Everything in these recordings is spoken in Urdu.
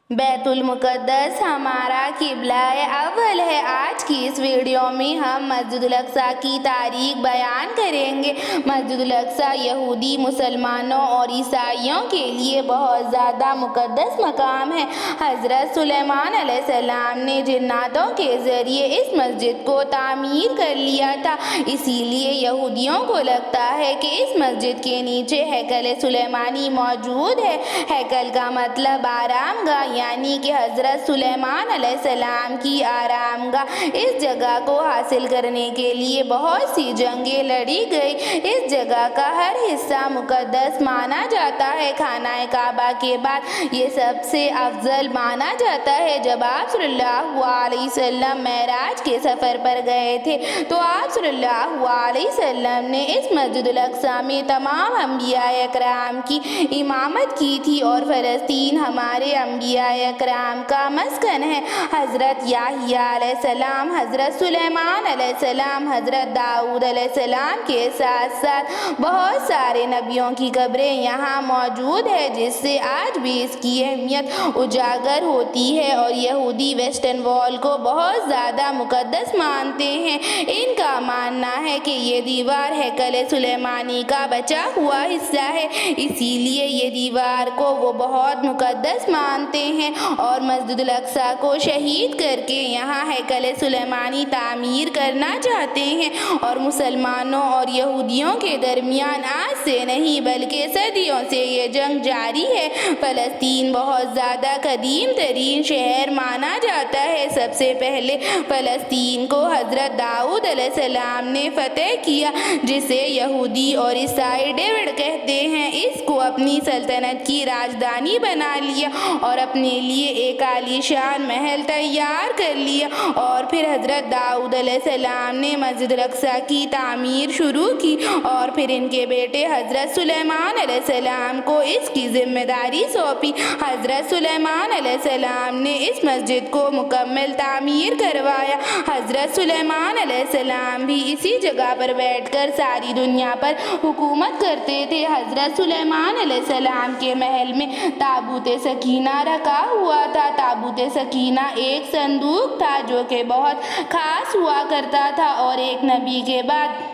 بیت المقدس ہمارا قبلہ اول ہے۔ آج کی اس ویڈیو میں ہم مسجد الاقصیٰ کی تاریخ بیان کریں گے۔ مسجد الاقصیٰ یہودی، مسلمانوں اور عیسائیوں کے لیے بہت زیادہ مقدس مقام ہے۔ حضرت سلیمان علیہ السلام نے جناتوں کے ذریعے اس مسجد کو تعمیر کر لیا تھا، اسی لیے یہودیوں کو لگتا ہے کہ اس مسجد کے نیچے ہیکل سلیمانی موجود ہے۔ ہیکل کا مطلب آرام گاہ، یعنی کہ حضرت سلیمان علیہ السلام کی آرام گاہ۔ اس جگہ کو حاصل کرنے کے لیے بہت سی جنگیں لڑی گئی۔ اس جگہ کا ہر حصہ مقدس مانا جاتا ہے۔ خانہ کعبہ کے بعد یہ سب سے افضل مانا جاتا ہے۔ جب آپ صلی اللہ علیہ وسلم معراج کے سفر پر گئے تھے تو آپ صلی اللہ علیہ وسلم نے اس مسجد الاقصیٰ میں تمام انبیاء اکرام کی امامت کی تھی، اور فلسطین ہمارے انبیاء اکرام کا مسکن ہے۔ حضرت یحییٰ علیہ السلام، حضرت سلیمان علیہ السلام، حضرت داؤد علیہ السلام کے ساتھ ساتھ بہت سارے نبیوں کی قبریں یہاں موجود ہے، جس سے آج بھی اس کی اہمیت اجاگر ہوتی ہے، اور یہودی ویسٹرن وال کو بہت زیادہ مقدس مانتے ہیں۔ ان کا ماننا ہے کہ یہ دیوار ہیکل سلیمانی کا بچا ہوا حصہ ہے، اسی لیے یہ دیوار کو وہ بہت مقدس مانتے ہیں، اور مسجد الاقصیٰ کو شہید کر کے یہاں ہیکل سلیمانی تعمیر کرنا چاہتے ہیں۔ اور مسلمانوں اور یہودیوں کے درمیان آج سے نہیں بلکہ صدیوں سے یہ جنگ جاری ہے۔ فلسطین بہت زیادہ قدیم ترین شہر مانا جاتا ہے۔ سب سے پہلے فلسطین کو حضرت داؤد علیہ السلام نے فتح کیا، جسے یہودی اور عیسائی ڈیوڈ کہتے ہیں۔ اس کو اپنی سلطنت کی راجدھانی بنا لیا اور اپنے لیے ایک عالیشان محل تیار کر لیا، اور پھر حضرت داؤد علیہ السلام نے مسجد الاقصیٰ کی تعمیر شروع کی، اور پھر ان کے بیٹے حضرت سلیمان علیہ السلام کو اس کی ذمہ داری سونپی۔ حضرت سلیمان علیہ السلام نے اس مسجد کو مکمل تعمیر کروایا۔ حضرت سلیمان علیہ السلام بھی اسی جگہ پر بیٹھ کر ساری دنیا پر حکومت کرتے تھے۔ حضرت سلیمان علیہ السلام کے محل میں تابوت سکینہ رکھا ہوا تھا۔ تابوت سکینہ ایک صندوق تھا جو کہ بہت خاص ہوا کرتا تھا، اور ایک نبی کے بعد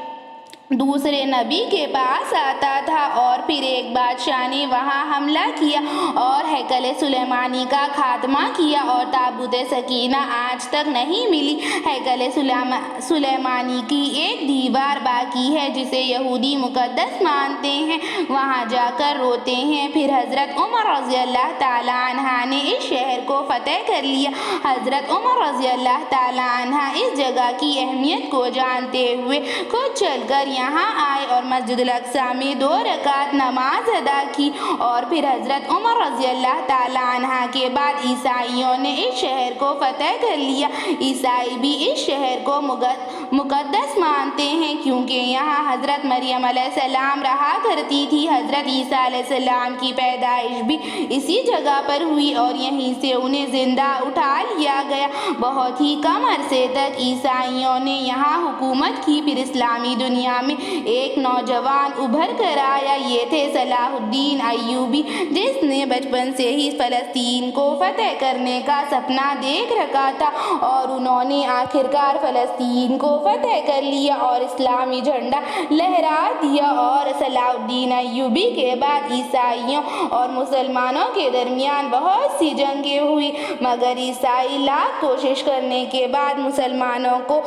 دوسرے نبی کے پاس آتا تھا، اور پھر ایک بادشاہ نے وہاں حملہ کیا اور ہیکل سلیمانی کا خاتمہ کیا، اور تابوت سکینہ آج تک نہیں ملی۔ ہیکل سلیمانی کی ایک دیوار باقی ہے جسے یہودی مقدس مانتے ہیں، وہاں جا کر روتے ہیں۔ پھر حضرت عمر رضی اللہ تعالیٰ عنہ نے اس شہر کو فتح کر لیا۔ حضرت عمر رضی اللہ تعالیٰ عنہ اس جگہ کی اہمیت کو جانتے ہوئے خود چل کر یہاں آئے اور مسجد الاقصیٰ میں 2 رکعت نماز ادا کی، اور پھر حضرت عمر رضی اللہ تعالیٰ عنہ کے بعد عیسائیوں نے اس شہر کو فتح کر لیا۔ عیسائی بھی اس شہر کو مقدس مانتے ہیں کیونکہ یہاں حضرت مریم علیہ السلام رہا کرتی تھی۔ حضرت عیسیٰ علیہ السلام کی پیدائش بھی اسی جگہ پر ہوئی، اور یہیں سے انہیں زندہ اٹھا لیا گیا۔ بہت ہی کم عرصے تک عیسائیوں نے یہاں حکومت کی، پھر اسلامی دنیا میں ایک نوجوان ابھر کر آیا۔ یہ تھے صلاح الدین ایوبی، جس نے بچپن سے ہی فلسطین کو فتح کرنے کا سپنا دیکھ رکھا تھا، اور انہوں نے آخرکار فلسطین کو فتح کر لیا اور اسلامی جھنڈا لہرا دیا۔ اور صلاح الدین ایوبی کے بعد عیسائیوں اور مسلمانوں کے درمیان بہت سی جنگیں ہوئی، مگر عیسائی لاکھ کوشش کرنے کے بعد مسلمانوں کو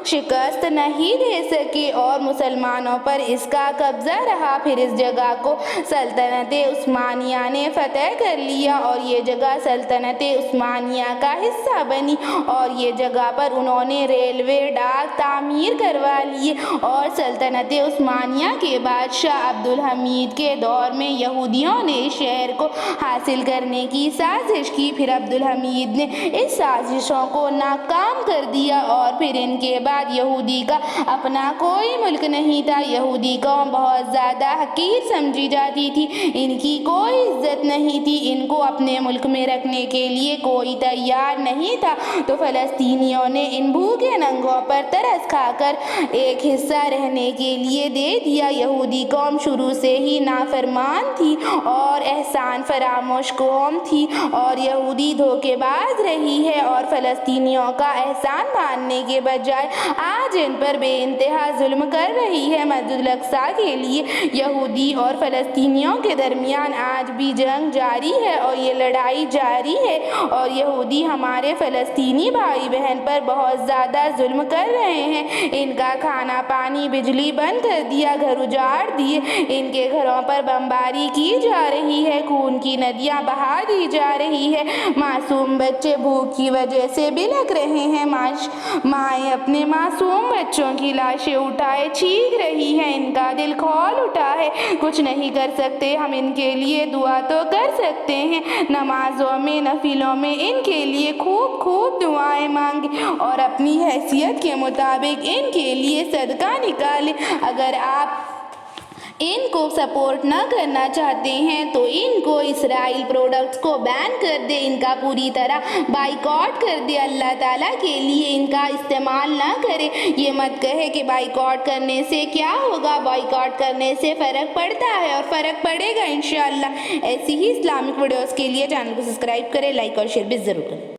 شکست نہیں دے سکے، اور مسلمانوں پر اس کا قبضہ رہا۔ پھر اس جگہ کو سلطنت عثمانیہ نے فتح کر لیا، اور یہ جگہ سلطنت عثمانیہ کا حصہ بنی، اور یہ جگہ پر انہوں نے ریلوے، ڈاک تعمیر کروا لیے۔ اور سلطنت عثمانیہ کے بادشاہ عبدالحمید کے دور میں یہودیوں نے اس شہر کو حاصل کرنے کی سازش کی، پھر عبدالحمید نے اس سازشوں کو ناکام کر دیا، اور پھر ان کے بعد یہودی کا اپنا کوئی ملک نہیں تھا۔ یہودی قوم بہت زیادہ حقیر سمجھی جاتی تھی، ان کی کوئی عزت نہیں تھی، ان کو اپنے ملک میں رکھنے کے لیے کوئی تیار نہیں تھا۔ تو فلسطینیوں نے ان بھوکے ننگوں پر ترس کھا کر ایک حصہ رہنے کے لیے دے دیا۔ یہودی قوم شروع سے ہی نافرمان تھی اور احسان فراموش قوم تھی، اور یہودی دھوکے باز رہی ہے اور فلسطینیوں کا احسان ماننے کے بجائے آج ان پر بے انتہا ظلم کر رہی ہے۔ مسجد الاقصیٰ کے لیے یہودی اور فلسطینیوں کے درمیان آج بھی جنگ جاری ہے اور یہ لڑائی جاری ہے، اور یہودی ہمارے فلسطینی بھائی بہن پر بہت زیادہ ظلم کر رہے ہیں۔ ان کا کھانا پانی بجلی بند کر دیا، گھر اجاڑ دیے، ان کے گھروں پر بمباری کی جا رہی ہے، خون کی ندیاں بہا دی جا رہی ہے، معصوم بچے بھوک کی وجہ سے بلک رہے ہیں، مائیں اپنے معصوم بچوں کی لاشیں اٹھائے چیخ رہی ہیں، ان کا دل کھول اٹھا ہے۔ کچھ نہیں کر سکتے ہم ان کے لیے دعا تو کر سکتے ہیں، نمازوں میں نفلوں میں ان کے لیے خوب خوب دعائیں مانگیں اور اپنی حیثیت کے مطابق ان کے لیے صدقہ نکالیں۔ اگر آپ ان کو سپورٹ نہ کرنا چاہتے ہیں تو ان کو اسرائیل پروڈکٹس کو بین کر دے، ان کا پوری طرح بائیکاٹ کر دے، اللہ تعالیٰ کے لیے ان کا استعمال نہ کرے۔ یہ مت کہے کہ بائیکاٹ کرنے سے کیا ہوگا، بائیکاٹ کرنے سے فرق پڑتا ہے اور فرق پڑے گا انشاءاللہ۔ ایسی ہی اسلامک ویڈیوز کے لیے چینل کو سبسکرائب کریں، لائک اور شیئر بھی ضرور کریں۔